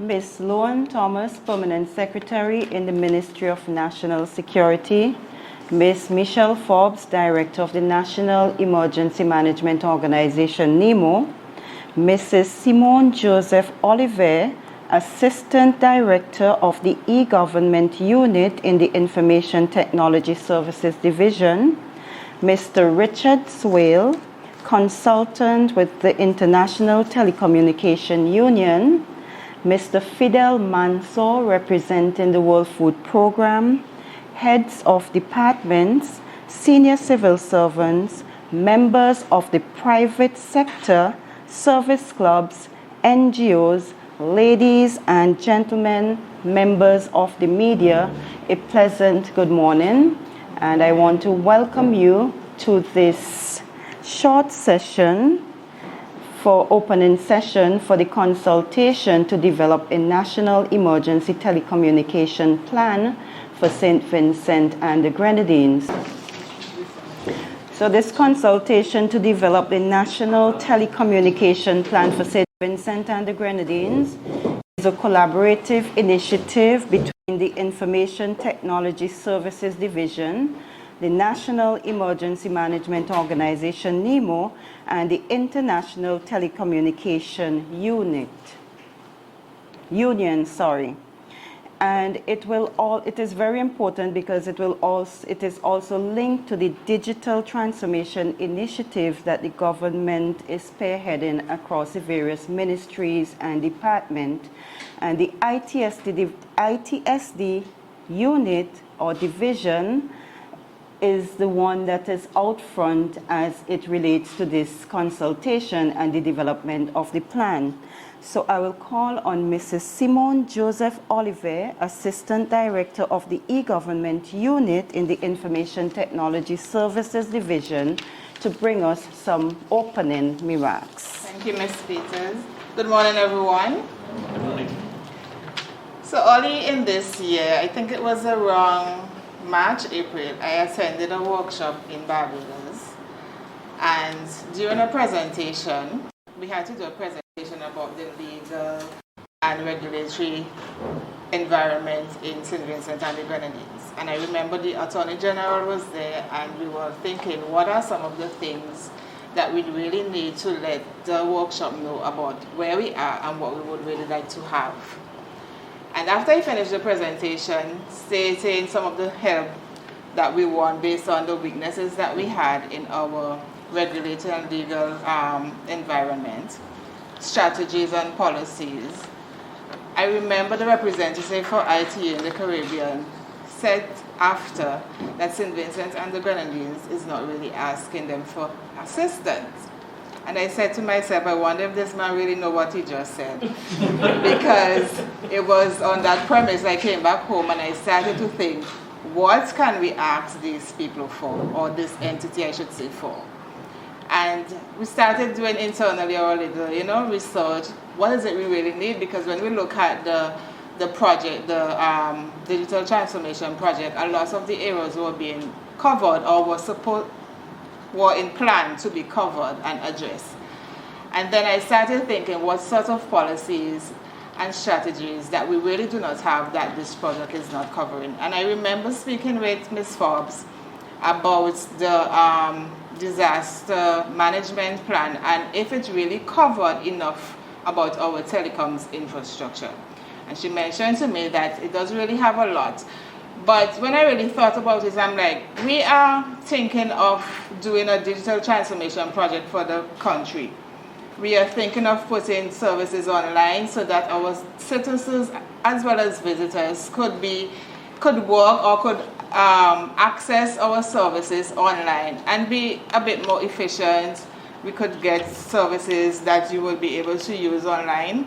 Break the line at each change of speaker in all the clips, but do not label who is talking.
Ms. Loan Thomas, Permanent Secretary in the Ministry of National Security, Ms. Michelle Forbes, Director of the National Emergency Management Organization, NEMO, Mrs. Simone Joseph Oliver, Assistant Director of the E-Government Unit in the Information Technology Services Division, Mr. Richard Swale, Consultant with the International Telecommunications Union, Mr. Fidel Mansour, representing the World Food Programme, heads of departments, senior civil servants, members of the private sector, service clubs, NGOs, ladies and gentlemen, members of the media, a pleasant good morning. And I want to welcome you to this short session for opening session for the consultation to develop a national emergency telecommunication plan for St. Vincent and the Grenadines. So this consultation to develop the national telecommunication plan for St. Vincent and the Grenadines is a collaborative initiative between the Information Technology Services Division, the National Emergency Management Organization, NEMO, and the International Telecommunication Union. And it is very important because it is also linked to the digital transformation initiative that the government is spearheading across the various ministries and departments. And the ITSD unit or division is the one that is out front as it relates to this consultation and the development of the plan. So I will call on Mrs. Simone Joseph Oliver, Assistant Director of the E-Government Unit in the Information Technology Services Division, to bring us some opening remarks.
Thank you, Ms. Peters. Good morning, everyone. Good morning. So early in this year, I think it was around March, April, I attended a workshop in Barbados, and during a presentation, we had to do a presentation about the legal and regulatory environment in St. Vincent and the Grenadines. And I remember the Attorney General was there, and we were thinking, what are some of the things that we really need to let the workshop know about where we are and what we would really like to have. And after I finished the presentation, stating some of the help that we want based on the weaknesses that we had in our regulatory and legal environment, strategies and policies, I remember the representative for ITA in the Caribbean said after that St. Vincent and the Grenadines is not really asking them for assistance. And I said to myself, I wonder if this man really know what he just said. Because it was on that premise I came back home and I started to think, what can we ask these people for, or this entity I should say for? And we started doing internally our little, research. What is it we really need? Because when we look at the project, the digital transformation project, a lot of the areas were being covered or were in plan to be covered and addressed. And then I started thinking what sort of policies and strategies that we really do not have that this project is not covering. And I remember speaking with Ms. Forbes about the disaster management plan and if it really covered enough about our telecoms infrastructure. And she mentioned to me that it does really have a lot. But when I really thought about it, I'm like, we are thinking of doing a digital transformation project for the country. We are thinking of putting services online so that our citizens as well as visitors could work or could access our services online and be a bit more efficient. We could get services that you will be able to use online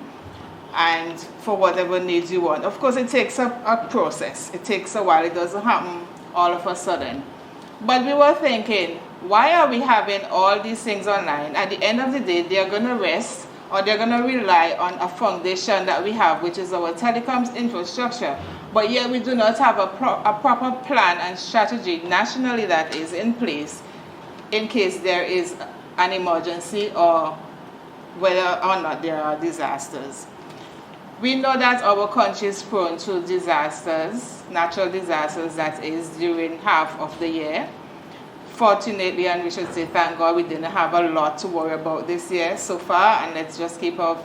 and for whatever needs you want. Of course, it takes a process. It takes a while. It doesn't happen all of a sudden. But we were thinking, why are we having all these things online? At the end of the day, they're going to rest or they're going to rely on a foundation that we have, which is our telecoms infrastructure. But yet we do not have a proper plan and strategy nationally that is in place in case there is an emergency or whether or not there are disasters. We know that our country is prone to disasters, natural disasters, that is, during half of the year. Fortunately, and we should say thank God, we didn't have a lot to worry about this year so far, and let's just keep our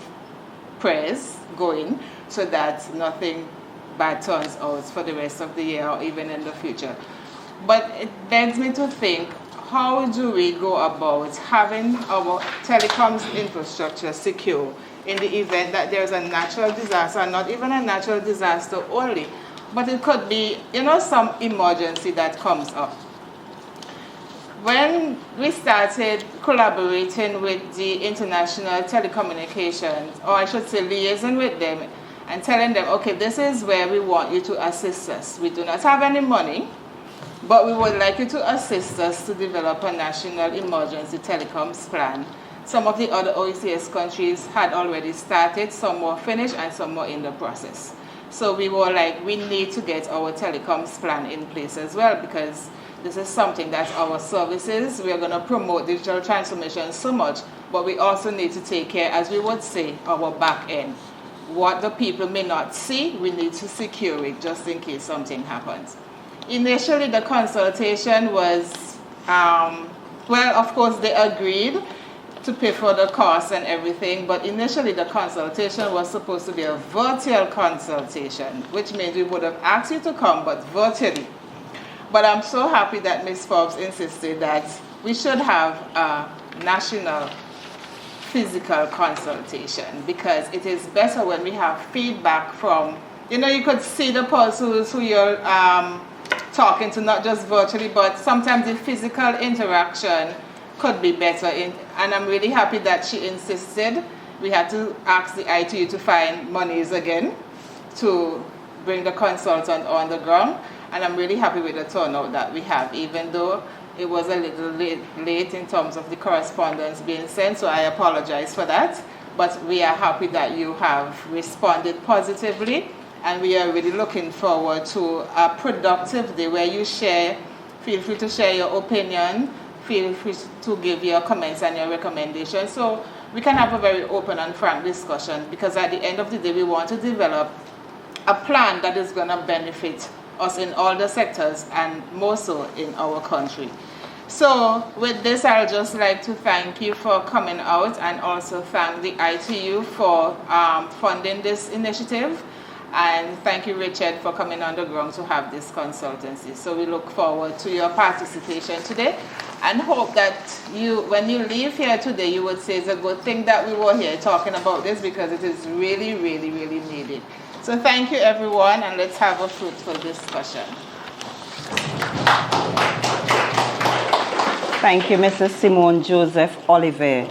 prayers going so that nothing bad turns out for the rest of the year or even in the future. But it begs me to think, how do we go about having our telecoms infrastructure secure in the event that there's a natural disaster, not even a natural disaster only, but it could be, some emergency that comes up. When we started collaborating with the International Telecommunications, or I should say liaising with them and telling them, okay, this is where we want you to assist us. We do not have any money, but we would like you to assist us to develop a national emergency telecoms plan. Some of the other OECS countries had already started, some were finished, and some were in the process. So we were like, we need to get our telecoms plan in place as well, because this is something that our services, we are going to promote digital transformation so much, but we also need to take care, as we would say, our back end. What the people may not see, we need to secure it just in case something happens. Initially, the consultation was, well, of course, they agreed to pay for the costs and everything, but initially the consultation was supposed to be a virtual consultation, which means we would have asked you to come, but virtually. But I'm so happy that Ms. Forbes insisted that we should have a national physical consultation, because it is better when we have feedback from, you could see the persons who you're talking to, not just virtually, but sometimes the physical interaction could be better. And I'm really happy that she insisted. We had to ask the ITU to find monies again to bring the consultant on the ground. And I'm really happy with the turnout that we have, even though it was a little late in terms of the correspondence being sent, so I apologize for that. But we are happy that you have responded positively, and we are really looking forward to a productive day where you feel free to share your opinion, feel free to give your comments and your recommendations, so we can have a very open and frank discussion, because at the end of the day, we want to develop a plan that is going to benefit us in all the sectors, and more so in our country. So with this, I'd just like to thank you for coming out, and also thank the ITU for funding this initiative, and thank you, Richard, for coming on the ground to have this consultancy. So we look forward to your participation today, and hope that when you leave here today, you would say it's a good thing that we were here talking about this, because it is really, really, really needed. So thank you, everyone, and let's have a fruitful discussion.
Thank you, Mrs. Simone Joseph Oliver.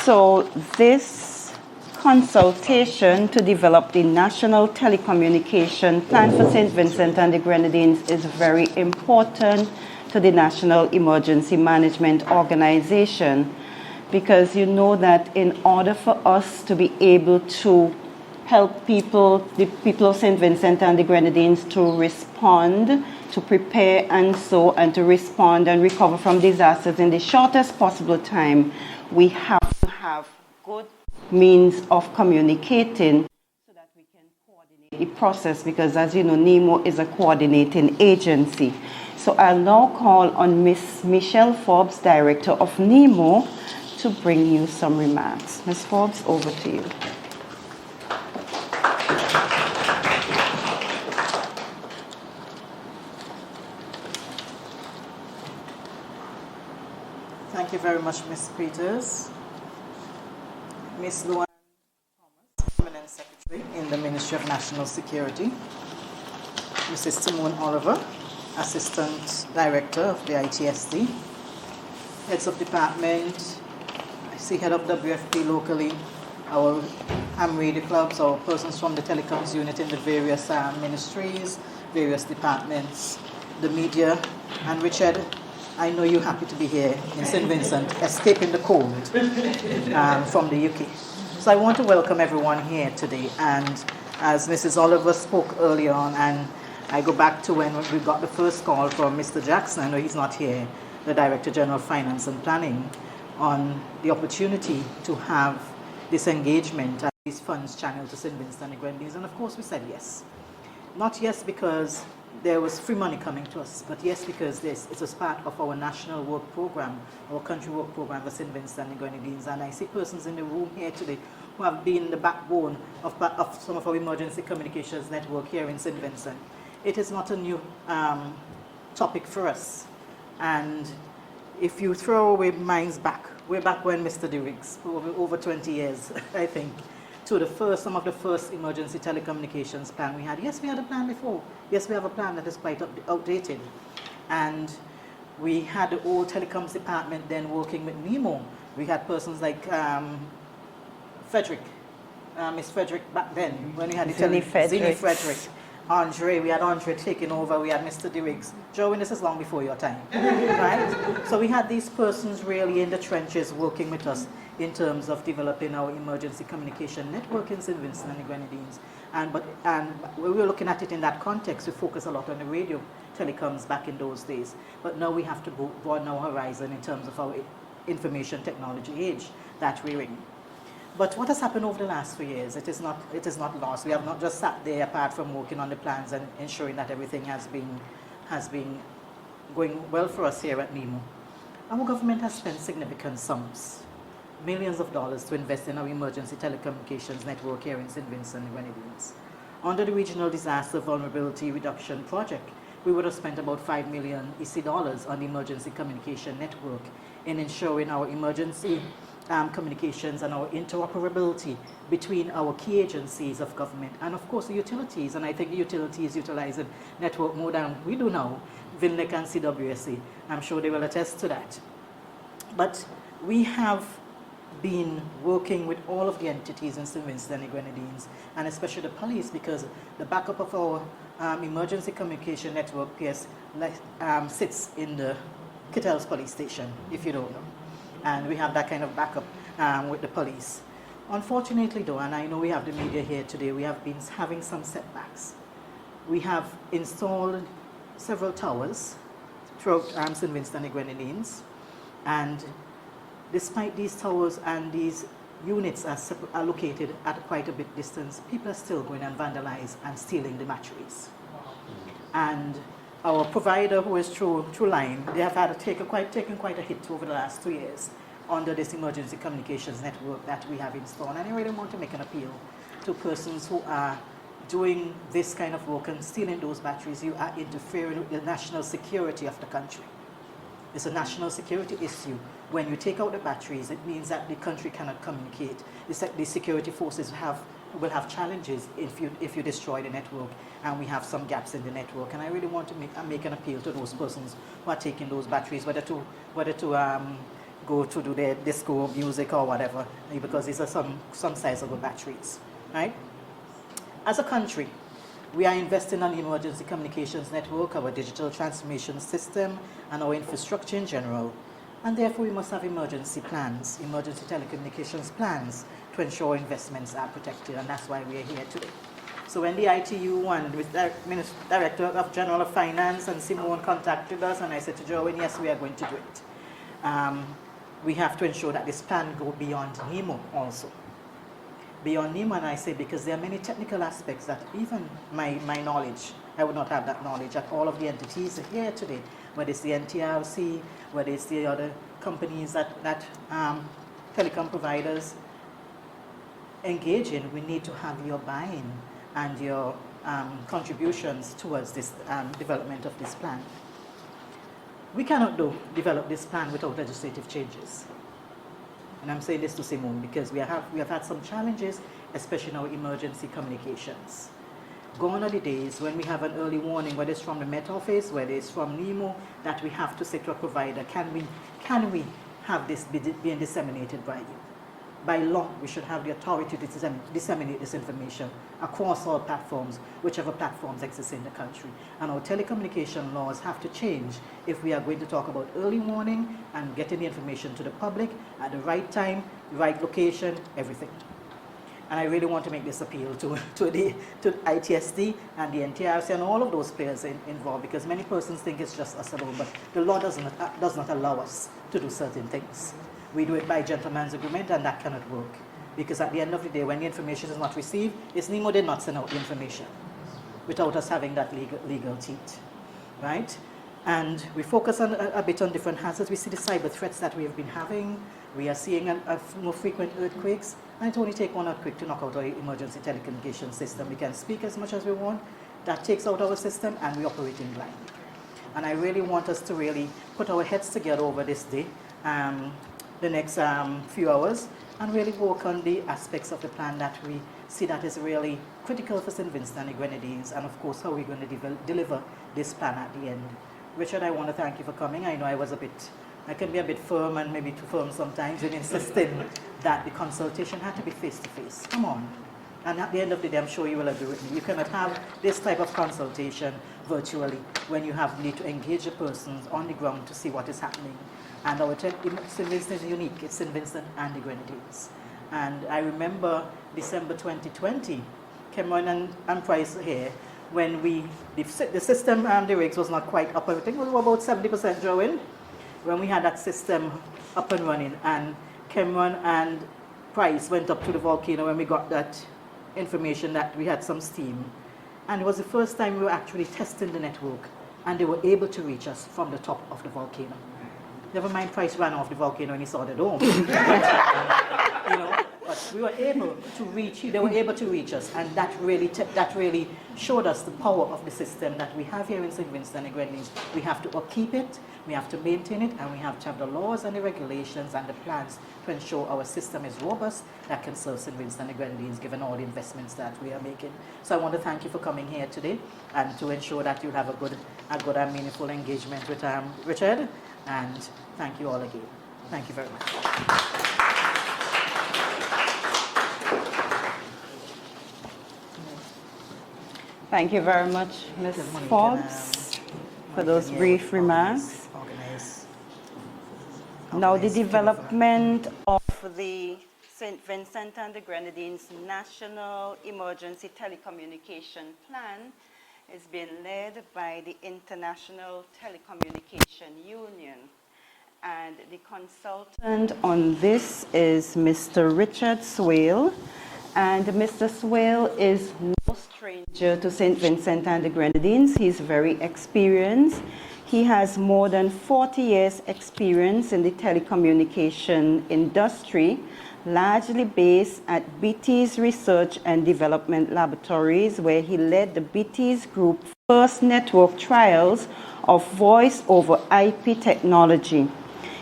So this consultation to develop the National Telecommunication Plan for St. Vincent and the Grenadines is very important to the National Emergency Management Organization, because you know that in order for us to be able to help the people of St. Vincent and the Grenadines to respond, to prepare and to respond and recover from disasters in the shortest possible time, we have to have good means of communicating so that we can coordinate the process, because as you know, NEMO is a coordinating agency. So I'll now call on Ms. Michelle Forbes, Director of NEMO, to bring you some remarks. Ms. Forbes, over to you.
Thank you very much, Ms. Peters. Ms. Luan Thomas, Permanent Secretary in the Ministry of National Security. Mrs. Simone Oliver, Assistant Director of the ITSD. Heads of Department, I see Head of WFP locally, our ham radio clubs, our persons from the telecoms unit in the various ministries, various departments, the media, and Richard, I know you're happy to be here in St. Vincent, escaping the cold from the UK. So I want to welcome everyone here today. And as Mrs. Oliver spoke earlier on, and I go back to when we got the first call from Mr. Jackson, I know he's not here, the Director General of Finance and Planning, on the opportunity to have this engagement. these funds channeled to St. Vincent and the Grenadines, and of course we said yes. Not yes because there was free money coming to us, but yes because it was part of our national work program, our country work program for St. Vincent and the Grenadines. And I see persons in the room here today who have been the backbone of some of our emergency communications network here in St. Vincent. It is not a new topic for us. And if you throw away minds back, way back when Mr. Diriggs, over 20 years, I think, to some of the first emergency telecommunications plan we had. Yes, we had a plan before. Yes, we have a plan that is quite outdated. And we had the old telecoms department then working with NEMO. We had persons like Frederick, Miss Frederick back then, when we had the Zinni Frederick. Andre, we had Andre taking over, we had Mr. Diriggs. Joe, this is long before your time, right? So we had these persons really in the trenches working with us in terms of developing our emergency communication network in St. Vincent and the Grenadines. And when we were looking at it in that context, we focused a lot on the radio telecoms back in those days. But now we have to broaden our horizon in terms of our information technology age that we're in. But what has happened over the last 3 years, it is not lost. We have not just sat there apart from working on the plans and ensuring that everything has been going well for us here at NEMO. Our government has spent significant sums, millions of dollars, to invest in our emergency telecommunications network here in St. Vincent and Grenadines. Under the Regional Disaster Vulnerability Reduction Project, we would have spent about 5 million EC dollars on the emergency communication network in ensuring our emergency communications and our interoperability between our key agencies of government and of course the utilities. And I think the utilities utilize the network more than we do now, VINLEC and CWSA. I'm sure they will attest to that. But we have been working with all of the entities in St. Vincent and the Grenadines, and especially the police, because the backup of our emergency communication network PS sits in the Kittels police station, if you don't know. And we have that kind of backup with the police. Unfortunately though, and I know we have the media here today, we have been having some setbacks. We have installed several towers throughout St. Vincent and the Grenadines, and despite these towers and these units are located at quite a bit distance, people are still going and vandalize and stealing the batteries. And our provider, who is True Line, they have had to taken quite a hit over the last 2 years under this emergency communications network that we have installed. And I really want to make an appeal to persons who are doing this kind of work and stealing those batteries. You are interfering with the national security of the country. It's a national security issue. When you take out the batteries, it means that the country cannot communicate. The security forces will have challenges if you destroy the network, and we have some gaps in the network. And I really want to make an appeal to those persons who are taking those batteries, whether to go to do their disco music or whatever, because these are some sizable batteries, right? As a country, we are investing on the emergency communications network, our digital transformation system, and our infrastructure in general. And therefore, we must have emergency plans, emergency telecommunications plans, to ensure investments are protected, and that's why we are here today. So when the ITU and with the Director of General of Finance and Simone contacted us, and I said to Joanne, yes, we are going to do it. We have to ensure that this plan go beyond NEMO also. Beyond NEMO, and I say because there are many technical aspects that even my knowledge, I would not have that knowledge at all of the entities here today, whether it's the NTRC, whether it's the other companies that telecom providers engage in. We need to have your buy-in and your contributions towards this development of this plan. We cannot develop this plan without legislative changes. And I'm saying this to Simone because we have had some challenges, especially in our emergency communications. Gone are the days when we have an early warning, whether it's from the Met Office, whether it's from NEMO, that we have to say to a provider, can we have this being disseminated by you? By law, we should have the authority to disseminate this information across all platforms, whichever platforms exist in the country. And our telecommunication laws have to change if we are going to talk about early warning and getting the information to the public at the right time, right location, everything. And I really want to make this appeal to ITSD and the NTRC and all of those players involved, because many persons think it's just us alone, but the law does not allow us to do certain things. We do it by gentleman's agreement, and that cannot work. Because at the end of the day, when the information is not received, it's NEMO did not send out the information without us having that legal teeth, right? And we focus on a bit on different hazards. We see the cyber threats that we have been having. We are seeing more frequent earthquakes. And it only takes one earthquake to knock out our emergency telecommunication system. We can speak as much as we want. That takes out our system, and we operate in blind. And I really want us to really put our heads together over this day, the next few hours, and really work on the aspects of the plan that we see that is really critical for St. Vincent and the Grenadines, and of course how we're going to deliver this plan at the end. Richard, I want to thank you for coming. I know I can be a bit firm and maybe too firm sometimes in insisting that the consultation had to be face-to-face. Come on. And at the end of the day, I'm sure you will agree with me. You cannot have this type of consultation virtually when you need to engage the persons on the ground to see what is happening. And our St. Vincent is unique. It's St. Vincent and the Grenadines. And I remember December 2020, Cameron and Price here, when the system and the rigs was not quite up. I think we were about 70% drawing when we had that system up and running. And Cameron and Price went up to the volcano when we got that information that we had some steam. And it was the first time we were actually testing the network, and they were able to reach us from the top of the volcano. Never mind Price ran off the volcano when he saw the dome. But we were able to reach, they were able to reach us, and that really showed us the power of the system that we have here in St. Vincent and the Grenadines. We have to upkeep it, we have to maintain it, and we have to have the laws and the regulations and the plans to ensure our system is robust, that can serve St. Vincent and the Grenadines given all the investments that we are making. So I want to thank you for coming here today, and to ensure that you have a good and meaningful engagement with Richard, and thank you all again. Thank you very much.
Thank you very much, Ms. Forbes, for those brief remarks. Now, the development of the St. Vincent and the Grenadines National Emergency Telecommunication Plan is being led by the International Telecommunication Union. And the consultant on this is Mr. Richard Swale. And Mr. Swale is no stranger to St. Vincent and the Grenadines. He's very experienced. He has more than 40 years experience in the telecommunication industry, largely based at BT's Research and Development Laboratories, where he led the BT's Group first network trials of voice over IP technology.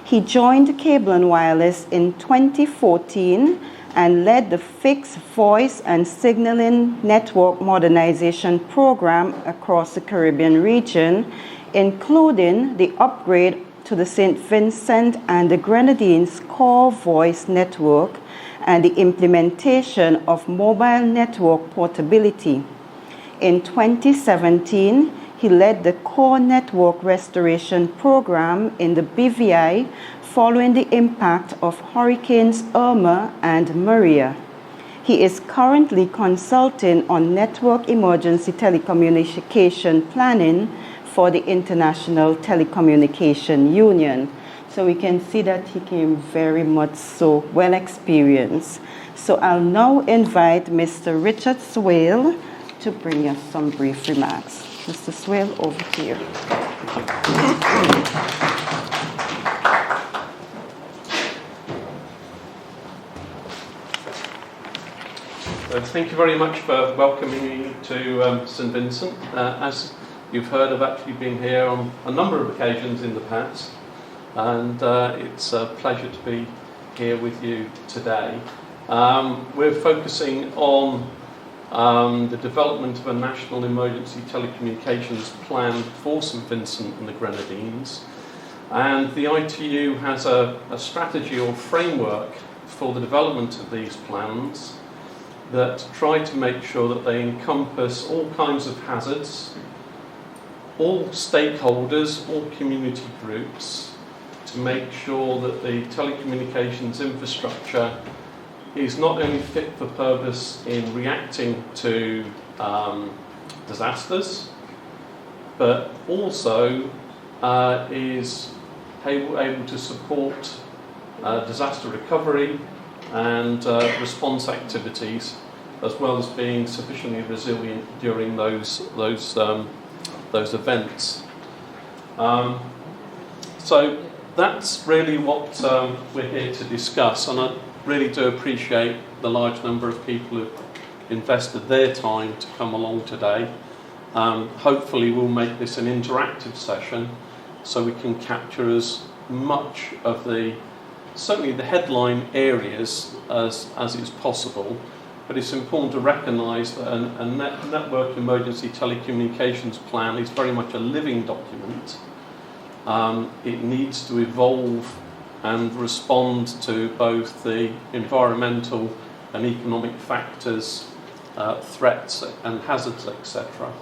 He joined Cable and Wireless in 2014 and led the fixed voice and signaling network modernization program across the Caribbean region, including the upgrade to the St. Vincent and the Grenadines core voice network and the implementation of mobile network portability. In 2017, he led the core network restoration program in the BVI following the impact of Hurricanes Irma and Maria. He is currently consulting on network emergency telecommunication planning for the International Telecommunication Union. So we can see that he came very much so well experienced. So I'll now invite Mr. Richard Swale to bring us some brief remarks. Mr. Swale, over to you.
Thank you very much for welcoming me to St. Vincent. As you've heard, I've actually been here on a number of occasions in the past, and it's a pleasure to be here with you today. We're focusing on the development of a national emergency telecommunications plan for St. Vincent and the Grenadines, and the ITU has a strategy or framework for the development of these plans that try to make sure that they encompass all kinds of hazards, all stakeholders, all community groups, to make sure that the telecommunications infrastructure is not only fit for purpose in reacting to disasters, but also is able to support disaster recovery, and response activities, as well as being sufficiently resilient during those events. So that's really what we're here to discuss, and I really do appreciate the large number of people who've invested their time to come along today. Hopefully we'll make this an interactive session so we can capture as much of certainly the headline areas as is possible. But it's important to recognise that a network emergency telecommunications plan is very much a living document. It needs to evolve and respond to both the environmental and economic factors, threats and hazards, etc.